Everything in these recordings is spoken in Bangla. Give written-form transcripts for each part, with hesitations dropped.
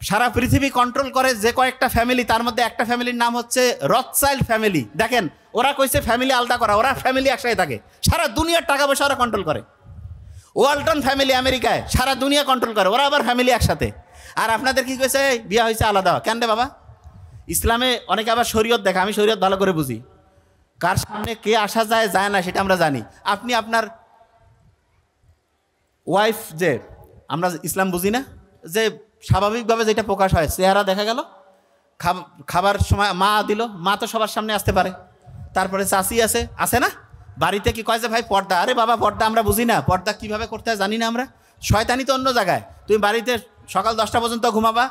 সারা পৃথিবী কন্ট্রোল করে যে কয়েকটা ফ্যামিলি, তার মধ্যে একটা ফ্যামিলির নাম হচ্ছে রথচাইল্ড ফ্যামিলি। দেখেন ওরা কইছে ফ্যামিলি আলাদা করা, ওরা ফ্যামিলি একসাথে থাকে, সারা দুনিয়ার টাকা পয়সা ওরা কন্ট্রোল করে। ওয়ালটন ফ্যামিলি আমেরিকায় সারা দুনিয়া কন্ট্রোল করে, ওরা আবার ফ্যামিলি একসাথে। আর আপনাদের কি কইছে বিয়া হয়েছে আলাদা, কেন রে বাবা? ইসলামে অনেকে আবার শরীয়ত দেখে, আমি শরীয়ত ভালো করে বুঝি, কার সামনে কে আসা যায় যায় না সেটা আমরা জানি। আপনি আপনার ওয়াইফ, যে আমরা ইসলাম বুঝি না, যে স্বাভাবিকভাবে যেটা প্রকাশ হয়, চেহারা দেখা গেল, খাবার সময় মা দিল, মা তো সবার সামনে আসতে পারে, তারপরে চাচি আছে না, বাড়িতে কি কয় যে ভাই পর্দা, আরে বাবা পর্দা আমরা বুঝি না, পর্দা কিভাবে করতে হয় জানি না আমরা, শয়তানি তো অন্য জায়গায়। তুমি বাড়িতে সকাল 10টা পর্যন্ত ঘুমাবা,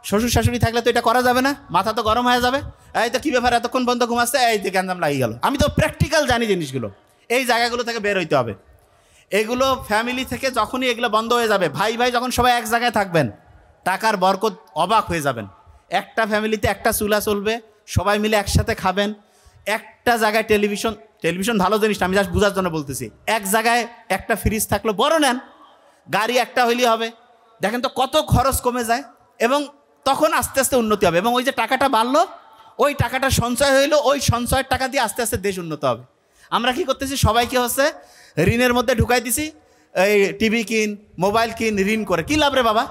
শ্বশুর শাশুড়ি থাকলে তো এটা করা যাবে না, মাথা তো গরম হয়ে যাবে, এই তো কী ব্যাপার এতক্ষণ পর্যন্ত ঘুমাচ্ছে, এই যে গ্যাঞ্জাম লাগিয়ে গেল। আমি তো প্র্যাকটিক্যাল জানি জিনিসগুলো, এই জায়গাগুলো থেকে বের হইতে হবে। এগুলো ফ্যামিলি থেকে যখনই এগুলো বন্ধ হয়ে যাবে, ভাই ভাই যখন সবাই এক জায়গায় থাকবেন, টাকার বরকত অবাক হয়ে যাবেন। একটা ফ্যামিলিতে একটা চুলা চলবে, সবাই মিলে একসাথে খাবেন, একটা জায়গায় টেলিভিশন ভালো জিনিস, আমি জাস্ট বোঝার জন্য বলতেছি, এক জায়গায় একটা ফ্রিজ থাকলো, বড় নেন, গাড়ি একটা হইলেই হবে। দেখেন তো কত খরচ কমে যায়, এবং তখন আস্তে আস্তে উন্নতি হবে। এবং ওই যে টাকাটা বাড়লো, ওই টাকাটা সঞ্চয় হইলো, ওই সঞ্চয়ের টাকা দিয়ে আস্তে আস্তে দেশ উন্নত হবে। আমরা কি করতেছি, সবাইকে হচ্ছে ঋণের মধ্যে ঢুকাই দিছি, এই টিভি কিন, মোবাইল কিন, ঋণ করে কি লাভ রে বাবা?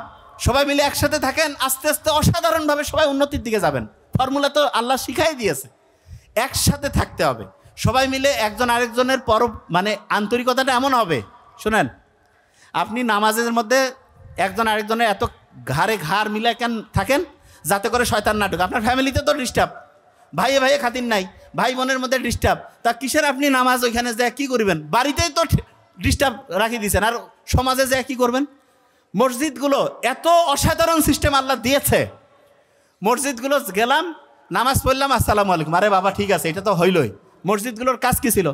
সবাই মিলে একসাথে থাকেন, আস্তে আস্তে অসাধারণভাবে সবাই উন্নতির দিকে যাবেন। ফর্মুলা তো আল্লাহ শিখাই দিয়েছে, একসাথে থাকতে হবে সবাই মিলে, একজন আরেকজনের মানে আন্তরিকতাটা এমন হবে। শোনেন, আপনি নামাজের মধ্যে একজন আরেকজনের এত ঘাড় মিলে কেন থাকেন, যাতে করে শয়তান না ঢুকে। আপনার ফ্যামিলিতে তো ডিস্টার্ব, ভাইয়ে ভাইয়ে খাতির নাই, ভাই বোনের মধ্যে ডিস্টার্ব, তা কিসের আপনি নামাজ ওইখানে যা কি করবেন? বাড়িতেই তো ডিস্টার্ব রাখি দিয়েছেন, আর সমাজে যা কি করবেন? মসজিদগুলো এত অসাধারণ সিস্টেম আল্লাহ দিয়েছে, মসজিদগুলো গেলাম, নামাজ পড়লাম, আসসালামু আলাইকুম, আরে বাবা ঠিক আছে, এটা তো হইলই। মসজিদগুলোর কাজ কী ছিল?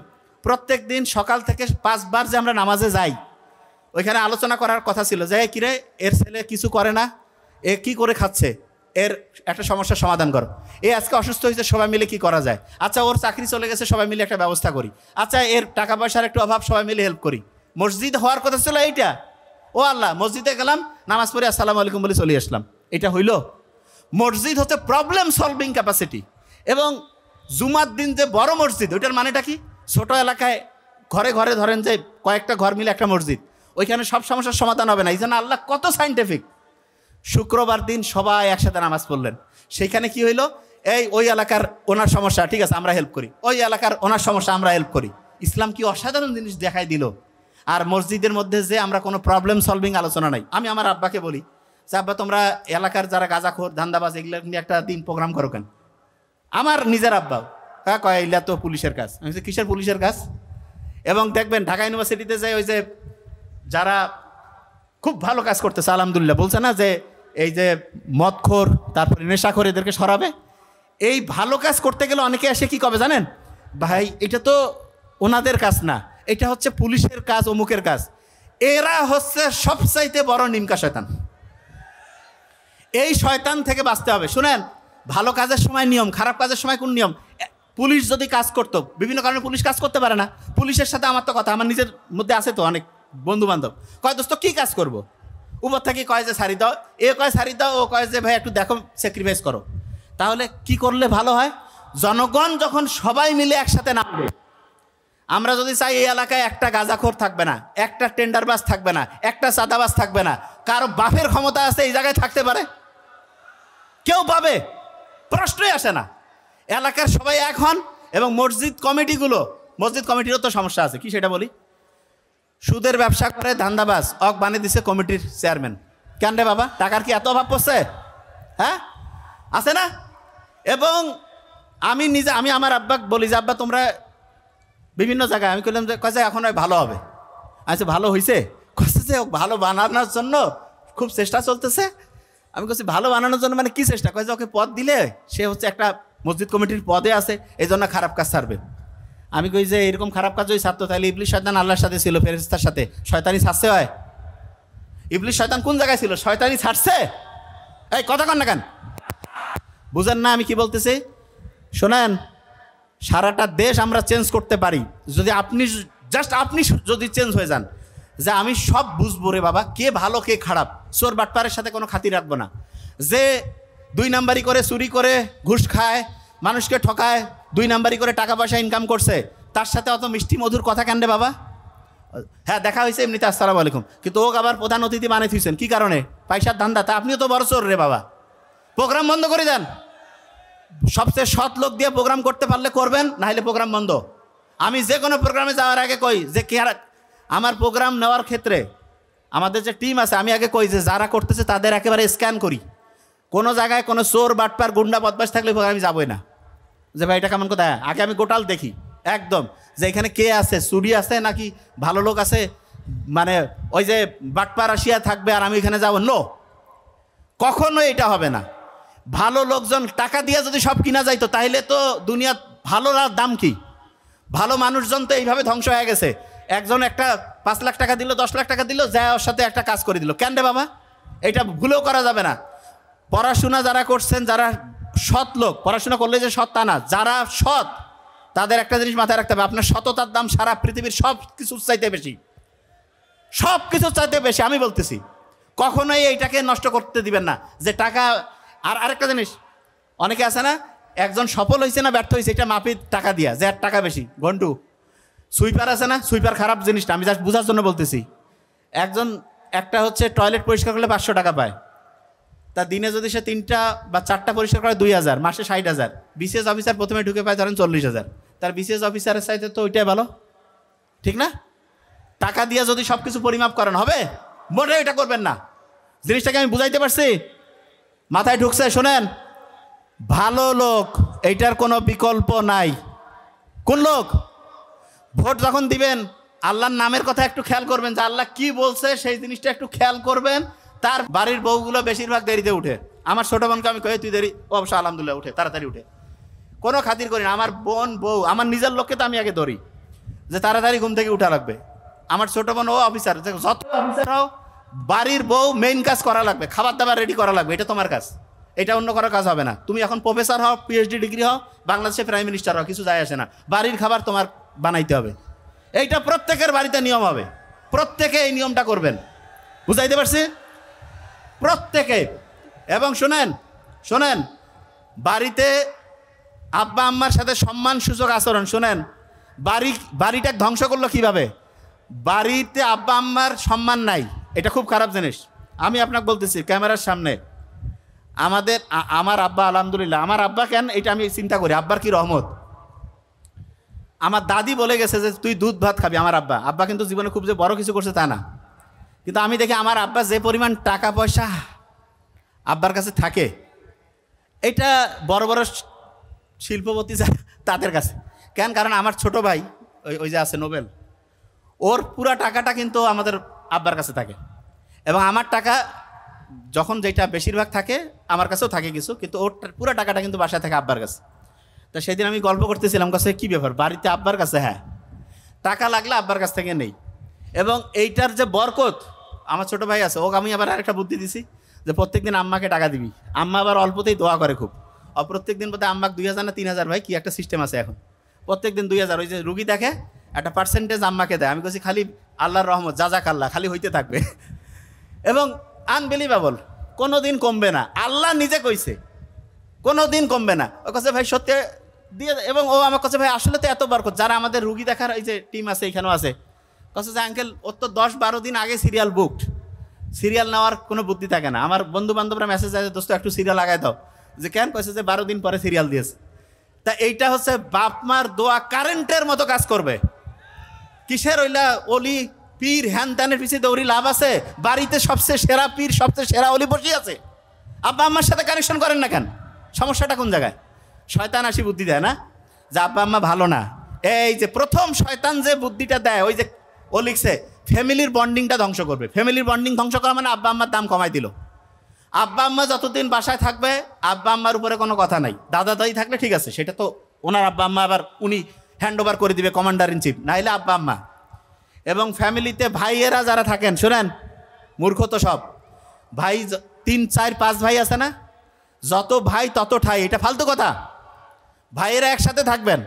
প্রত্যেক দিন সকাল থেকে 5 বার যে আমরা নামাজে যাই, ওইখানে আলোচনা করার কথা ছিল যে কিরে এর ছেলে কিছু করে না, এ কি করে খাচ্ছে, এর একটা সমস্যার সমাধান করো, এ আজকে অসুস্থ হয়েছে, সবাই মিলে কি করা যায়, আচ্ছা ওর চাকরি চলে গেছে, সবাই মিলে একটা ব্যবস্থা করি, আচ্ছা এর টাকা পয়সার একটু অভাব, সবাই মিলে হেল্প করি। মসজিদ হওয়ার কথা ছিল এইটা। ও আল্লাহ, মসজিদে গেলাম, নামাজ পড়ে আসসালামু আলাইকুম বলে চলে আসলাম, এটা হইল? মসজিদ হচ্ছে প্রবলেম সলভিং ক্যাপাসিটি। এবং জুমার দিন যে বড় মসজিদ, ওইটার মানেটা কি? ছোট এলাকায় ঘরে ঘরে ধরেন যে কয়েকটা ঘর মিলে একটা মসজিদ, ওইখানে সব সমস্যার সমাধান হবে না। এই জন্য আল্লাহ কত সাইন্টিফিক। শুক্রবার দিন সবাই একসাথে নামাজ পড়লেন, সেইখানে কি হইলো, ওই এলাকার ওনার সমস্যা, ঠিক আছে আমরা হেল্প করি, ওই এলাকার ওনার সমস্যা আমরা হেল্প করি। ইসলাম কি অসাধারণ জিনিস দেখাই দিল। আর মসজিদের মধ্যে যে আমরা কোনো প্রবলেম সলভিং আলোচনা নাই। আমি আমার আব্বাকে বলি যে আব্বা তোমরা এলাকার যারা গাঁজাখোর ধান্দাবাজ এগুলো নিয়ে একটা দিন প্রোগ্রাম করো কেন? আমার নিজের আব্বা হ্যাঁ কয় এগুলা তো পুলিশের কাজ। আমি বলছি কিসের পুলিশের কাজ? এবং দেখবেন ঢাকা ইউনিভার্সিটিতে যাই ওই যে যারা খুব ভালো কাজ করতেছে আলহামদুলিল্লাহ, বলছে না যে এই যে মদখোর তারপরে নেশাখোর এদেরকে সরাবে, এই ভালো কাজ করতে গেলে অনেকে এসে কি কবে জানেন, ভাই এটা তো ওনাদের কাজ না, এটা হচ্ছে পুলিশের কাজ, অমুকের কাজ। এরা হচ্ছে সবচাইতে বড় নিমকা শয়তান। এই শয়তান থেকে বাঁচতে হবে। শুনেন, ভালো কাজের সময় নিয়ম, খারাপ কাজের সময় কোন নিয়ম? পুলিশ যদি কাজ করতো, বিভিন্ন কারণে পুলিশ কাজ করতে পারে না, পুলিশের সাথে আমার তো কথা, আমার নিজের মধ্যে আছে তো অনেক বন্ধু বান্ধব, কয় দোস্ত কী কাজ করবো, উপর থেকে কয় যে সারি দাও, এ কয় সারি দাও, ও কয় যে ভাই একটু দেখো স্যাক্রিফাইস করো। তাহলে কি করলে ভালো হয়? জনগণ যখন সবাই মিলে একসাথে নামবে, আমরা যদি চাই এই এলাকায় একটা গাঁজাখোর থাকবে না, একটা টেন্ডারবাজ থাকবে না, একটা চাঁদাবাজ থাকবে না, কারো বাপের ক্ষমতা আছে এই জায়গায় থাকতে পারে? কেউ পাবে? প্রশ্নই আসে না। এলাকার সবাই এক হন। এবং মসজিদ কমিটিরও তো সমস্যা আছে, কি সেটা বলি। সুদের ব্যবসা করে ধান্দাবাজ বানিয়ে দিছে কমিটির চেয়ারম্যান। কেন রে বাবা, টাকার কি এত অভাব পড়ছে? হ্যাঁ, আছে না? এবং আমি আমার আব্বাকে বলি যে আব্বা তোমরা বিভিন্ন জায়গায়, আমি বললাম যে কয় এখন ভালো হবে। আচ্ছা ভালো হয়েছে? কচ্ছে যে ভালো বানানোর জন্য খুব চেষ্টা চলতেছে। আমি বলছি ভালো বানানোর জন্য মানে কি চেষ্টা? কয় যে ওকে পদ দিলে সে হচ্ছে একটা মসজিদ কমিটির পদে আছে, এই জন্য খারাপ কাজ ছাড়বে। আমি কই যে এরকম খারাপ কাজ ওই ছাড়তো তাহলে ইবলিশ শয়তান আল্লাহর সাথে ছিল, ফেরেশতার সাথে, শয়তানি ছাড়ছে হয়? ইবলিশ শয়তান কোন জায়গায় ছিল? শয়তানি ছাড়ছে? এই কথা কন না কেন? বুঝেন না আমি কি বলতেছি? শোনেন, সারাটা দেশ আমরা চেঞ্জ করতে পারি যদি আপনি যদি চেঞ্জ হয়ে যান, যে আমি সব বুঝবো রে বাবা, কে ভালো কে খারাপ, চোর বাটপারের সাথে কোনো খাতির রাখবো না, যে 2 নাম্বারি করে চুরি করে ঘুষ খায়, মানুষকে ঠকায়, 2 নাম্বারি করে টাকা পয়সা ইনকাম করছে, তার সাথে অত মিষ্টি মধুর কথা কেন রে বাবা? হ্যাঁ দেখা হয়েছে এমনিতে আসসালামু আলাইকুম, কিন্তু ওক আবার প্রধান অতিথি বানিয়ে থুইছেন কি কারণে? পয়সার ধান্দা। তা আপনিও তো বড় চোর রে বাবা, প্রোগ্রাম বন্ধ করে দেন। সবচেয়ে সৎ লোক দিয়ে প্রোগ্রাম করতে পারলে করবেন, না হলে প্রোগ্রাম বন্ধ। আমি যে কোনো প্রোগ্রামে যাওয়ার আগে কই যে আমার প্রোগ্রাম নেওয়ার ক্ষেত্রে আমাদের যে টিম আছে, আমি আগে কই যে যারা করতেছে তাদের একেবারে স্ক্যান করি। কোনো জায়গায় কোনো চোর বাটপার গুন্ডা বদমাশ থাকলে আমি যাবই না, যে ভাই এটা কেমন কথা। আগে আমি গোটাল দেখি একদম, যে এখানে কে আছে, চুরি আছে নাকি ভালো লোক আছে। মানে ওই যে বাটপার আসিয়া থাকবে আর আমি এখানে যাবো, নো, কখনো এটা হবে না। ভালো লোকজন টাকা দিয়ে যদি সব কিনা যাইতো তাহলে তো দুনিয়া ভালো দাম কি? ভালো মানুষজন তো এইভাবে ধ্বংস হয়ে গেছে। একজন একটা 5 লাখ টাকা দিল, 10 লাখ টাকা দিল, যায় ওর সাথে একটা কাজ করে দিল। কেন রে বাবা? এটা ভুলেও করা যাবে না। পড়াশোনা যারা করছেন, যারা সৎ লোক, পড়াশোনা করলে যে সৎ তা না, যারা সৎ তাদের একটা জিনিস মাথায় রাখতে হবে, আপনার সততার দাম সারা পৃথিবীর সব কিছুর চাইতে বেশি, সব কিছুর চাইতে বেশি। আমি বলতেছি কখনোই এইটাকে নষ্ট করতে দিবেন না যে টাকা। আর আরেকটা জিনিস, অনেকে আছে না, একজন সফল হয়েছে না ব্যর্থ হয়েছে এটা মাপি টাকা দিয়া, যে আর টাকা বেশি। ঘন্টু সুইপার আছে না, সুইপার খারাপ জিনিসটা আমি জাস্ট বোঝার জন্য বলতেছি। একজন একটা হচ্ছে টয়লেট পরিষ্কার করলে 500 টাকা পায়, তা দিনে যদি সে 3টা বা 4টা পরিষ্কার করে 2000, মাসে 60,000। বিসিএস অফিসার প্রথমে ঢুকে পায় ধরেন 40,000, তার বিসিএস অফিসারের চাইতে তো ওইটাই ভালো, ঠিক না? টাকা দিয়ে যদি সব কিছু পরিমাপ করেন হবে, মোটে এটা করবেন না। জিনিসটাকে আমি বুঝাইতে পারছি, মাথায় ঢুকছে? শোনেন, ভালো লোক এইটার কোনো বিকল্প নাই। কোন লোক? ভোট যখন দিবেন আল্লাহর নামের কথা একটু খেয়াল করবেন, যে আল্লাহ কি বলছে সেই জিনিসটা একটু খেয়াল করবেন। তার বাড়ির বউগুলো বেশিরভাগ দেরিতে উঠে। আমার ছোটো বোনকে আমি কই তুই দেরি, অবশ্য আলহামদুলিল্লাহ উঠে, তাড়াতাড়ি উঠে, কোনো খাতির করি না। আমার বোন বউ, আমার নিজের লোককে তো আমি আগে ধরি যে তাড়াতাড়ি ঘুম থেকে উঠা লাগবে। আমার ছোটো বোন ও অফিসার, যত অফিসার হও বাড়ির বউ মেইন কাজ করা লাগবে, খাবার দাবার রেডি করা লাগবে, এটা তোমার কাজ, এটা অন্য করার কাজ হবে না। তুমি এখন প্রফেসর হও, পিএইচডি ডিগ্রি হও, বাংলাদেশে প্রাইম মিনিস্টার হও, কিছু যায় আসে না, বাড়ির খাবার তোমার বানাইতে হবে। এইটা প্রত্যেকের বাড়িতে নিয়ম হবে, প্রত্যেকে এই নিয়মটা করবেন। বুঝাইতে পারছি? প্রত্যেকে। এবং শোনেন শোনেন, বাড়িতে আব্বা আম্মার সাথে সম্মান সূচক আচরণ। শোনেন, বাড়িটা ধ্বংস করলো কিভাবে? বাড়িতে আব্বা আম্মার সম্মান নাই, এটা খুব খারাপ জিনিস। আমি আপনাকে বলতেছি ক্যামেরার সামনে, আমার আব্বা আলহামদুলিল্লাহ, আমার আব্বা কেন এটা আমি চিন্তা করি, আব্বার কি রহমত। আমার দাদি বলে গেছে যে তুই দুধ ভাত খাবি। আমার আব্বা কিন্তু জীবনে খুব যে বড় কিছু করছে তা না, কিন্তু আমি দেখি আমার আব্বা যে পরিমাণ টাকা পয়সা আব্বার কাছে থাকে, এটা বড় বড় শিল্পপতি তাদের কাছে কেন? কারণ আমার ছোট ভাই ওই যে আছে নোবেল, ওর পুরা টাকাটা কিন্তু আমাদের আব্বার কাছে থাকে, এবং আমার টাকা যখন যেটা বেশিরভাগ থাকে আমার কাছেও থাকে কিছু, কিন্তু ওর পুরো টাকাটা কিন্তু বাসায় থাকে আব্বার কাছে। তা সেদিন আমি গল্প করতেছিলাম, কাছে কী ব্যাপার, বাড়িতে আব্বার কাছে, হ্যাঁ টাকা লাগলে আব্বার কাছ থেকে নেই। এবং এইটার যে বরকত, আমার ছোটো ভাই আছে, ওকে আমি আবার আরেকটা বুদ্ধি দিছি যে প্রত্যেকদিন আম্মাকে টাকা দিবি। আম্মা আবার অল্পতেই দোয়া করে খুব, প্রত্যেক দিন বোধহয় আম্মাকে 2000 না 3000 ভাই কি একটা সিস্টেম আছে এখন, প্রত্যেক দিন 2000। ওই যে রুগী দেখে একটা পার্সেন্টেজ আম্মাকে দেয়। আমি বলছি খালি আল্লাহর রহমত, জাযাকাল্লাহ, খালি হইতে থাকবে। এবং আনবিলিভেবল, কোনো দিন কমবে না, আল্লাহ নিজে কইছে কোনো দিন কমবে না। ও কাছে ভাই সত্যি দিয়ে, এবং ও আমার কাছে ভাই আসলে তো এত বরকত, যারা আমাদের রুগী দেখার এই যে টিম আছে এখানেও আছে, কাছে যে আঙ্কেল ওর তো 10-12 দিন আগে সিরিয়াল বুকড, সিরিয়াল নেওয়ার কোনো বুদ্ধি থাকে না। আমার বন্ধু বান্ধবরা মেসেজ আছে, দোস্ত একটু সিরিয়াল লাগাই দাও, যে কেন কয়েছে যে 12 দিন পরে সিরিয়াল দিয়েছে। তা এইটা হচ্ছে বাপ মার দোয়া কারেন্টের মতো কাজ করবে। কিসের ওইলা অলি পীর হ্যান ত্যানের পিছিয়ে দৌড়ি লাভ আছে? বাড়িতে সবচেয়ে সেরা পীর, সবচেয়ে সেরা অলি বসে আছে, আব্বা আম্মার সাথে কানেকশন করেন না কেন? সমস্যাটা কোন জায়গায়? শয়তান আসি বুদ্ধি দেয় না, যে আব্বা আম্মা ভালো না। এই যে প্রথম শয়তান যে বুদ্ধিটা দেয়, ওই যে ও লিখছে ফ্যামিলির বন্ডিংটা ধ্বংস করবে। ফ্যামিলির বন্ডিং ধ্বংস করা মানে আব্বা আম্মার দাম কমাই দিল। আব্বা আম্মা যতদিন বাসায় থাকবে আব্বা আম্মার উপরে কোনো কথা নাই। দাদা দাদি থাকলে ঠিক আছে, সেটা তো ওনার আব্বা আম্মা, আবার উনি হ্যান্ড ওভার করে দিবে কমান্ডার ইন চিফ, নাইলে আব্বা আম্মা। এবং ফ্যামিলিতে ভাইয়েরা যারা থাকেন, শোনেন মূর্খ তো সব ভাই, 3, 4, 5 ভাই আছে না, যত ভাই তত ঠাই, এটা ফালতু কথা। ভাইয়েরা একসাথে থাকবেন,